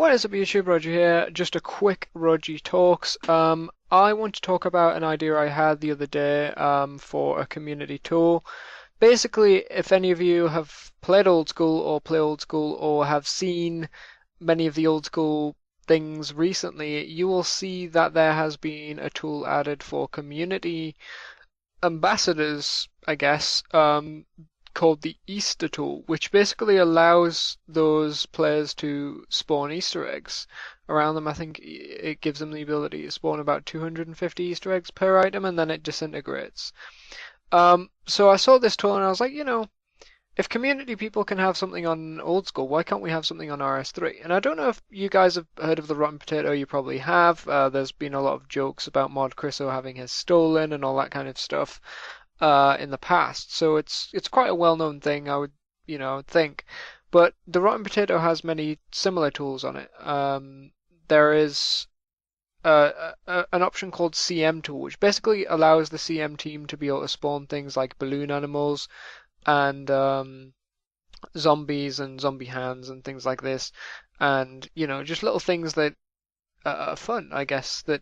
What is up, YouTube? Roger here. Just a quick Rogie Talks. I want to talk about an idea I had the other day for a community tool. Basically, if any of you have played old school or play old school or have seen many of the old school things recently, you will see that there has been a tool added for community ambassadors, I guess, called the Easter tool, which basically allows those players to spawn Easter eggs around them. I think it gives them the ability to spawn about 250 Easter eggs per item, and then it disintegrates. So I saw this tool and I was like, if community people can have something on old school, why can't we have something on RS3? And I don't know if you guys have heard of the Rotten Potato. You probably have. There's been a lot of jokes about Mod Chriso having his stolen and all that kind of stuff in the past. So it's quite a well-known thing, I would think. But the Rotten Potato has many similar tools on it. There is an option called CM tool, which basically allows the CM team to be able to spawn things like balloon animals and zombies and zombie hands and things like this, and just little things that are fun, I guess, that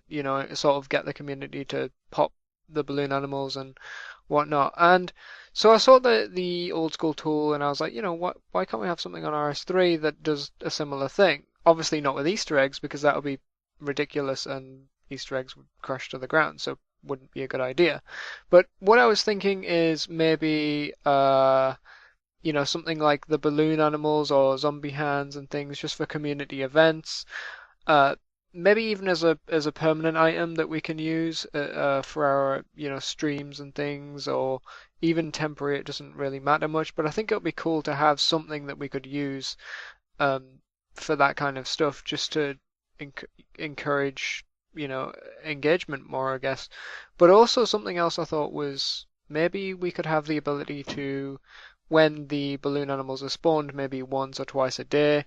sort of get the community to pop the balloon animals and whatnot. And so I saw the old school tool, and I was like, why can't we have something on RS3 that does a similar thing? Obviously not with Easter eggs, because that would be ridiculous and Easter eggs would crash to the ground, so wouldn't be a good idea. But what I was thinking is maybe something like the balloon animals or zombie hands and things just for community events. Uh, Maybe even as a permanent item that we can use for our streams and things, or even temporary. It doesn't really matter much, but I think it would be cool to have something that we could use um, for that kind of stuff, just to encourage engagement more, I guess. But also something else I thought was maybe we could have the ability to, when the balloon animals are spawned, maybe once or twice a day.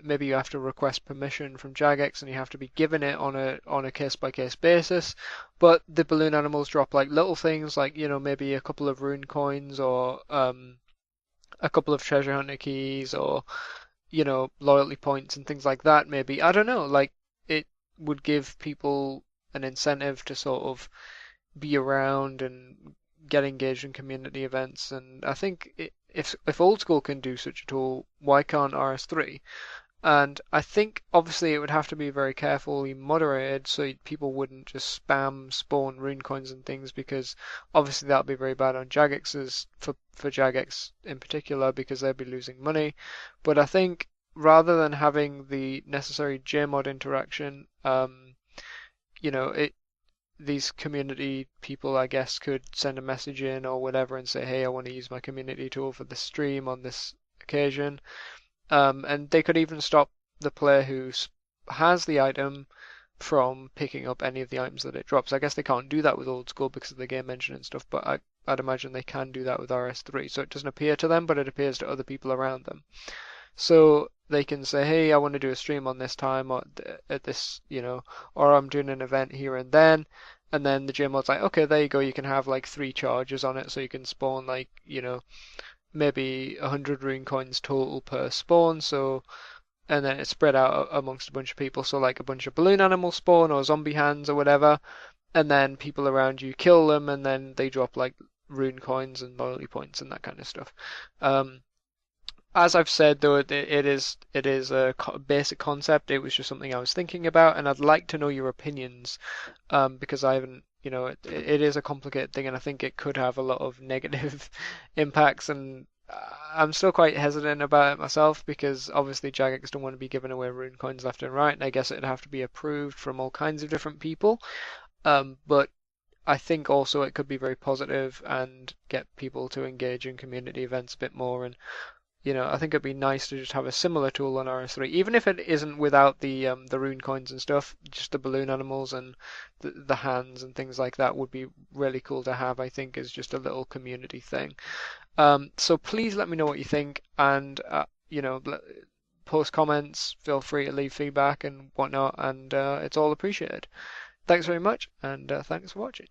Maybe you have to request permission from Jagex and you have to be given it on a case by case basis. But the balloon animals drop like little things like, maybe a couple of rune coins or a couple of treasure hunter keys or, loyalty points and things like that maybe. I don't know, like it would give people an incentive to sort of be around and get engaged in community events. And I think if old school can do such a tool, why can't RS3? And I think obviously it would have to be very carefully moderated so people wouldn't just spam spawn rune coins and things, because obviously that would be very bad on Jagex's for Jagex in particular, because they'd be losing money. But I think rather than having the necessary Jmod interaction, it these community people, I guess, could send a message in or whatever and say, hey, I want to use my community tool for the stream on this occasion. And they could even stop the player who has the item from picking up any of the items that it drops. I guess they can't do that with old school because of the game engine and stuff, but I'd imagine they can do that with RS3. So it doesn't appear to them, but it appears to other people around them. So they can say, hey, I want to do a stream on this time or at this, or I'm doing an event here and then. And then the gym mod's like, okay, there you go. You can have like 3 charges on it, so you can spawn like, maybe 100 rune coins total per spawn. So, and then it's spread out amongst a bunch of people. So like a bunch of balloon animals spawn or zombie hands or whatever. And then people around you kill them, and then they drop like rune coins and loyalty points and that kind of stuff. As I've said, though, it is a basic concept. It was just something I was thinking about, and I'd like to know your opinions, because I haven't, it is a complicated thing, and I think it could have a lot of negative impacts, and I'm still quite hesitant about it myself, because obviously Jagex don't want to be giving away rune coins left and right, and I guess it'd have to be approved from all kinds of different people. But I think also it could be very positive and get people to engage in community events a bit more, and I think it'd be nice to just have a similar tool on RS3, even if it isn't without the rune coins and stuff. Just the balloon animals and the hands and things like that would be really cool to have, I think, as just a little community thing. So please let me know what you think, and post comments. Feel free to leave feedback and whatnot, and it's all appreciated. Thanks very much, and thanks for watching.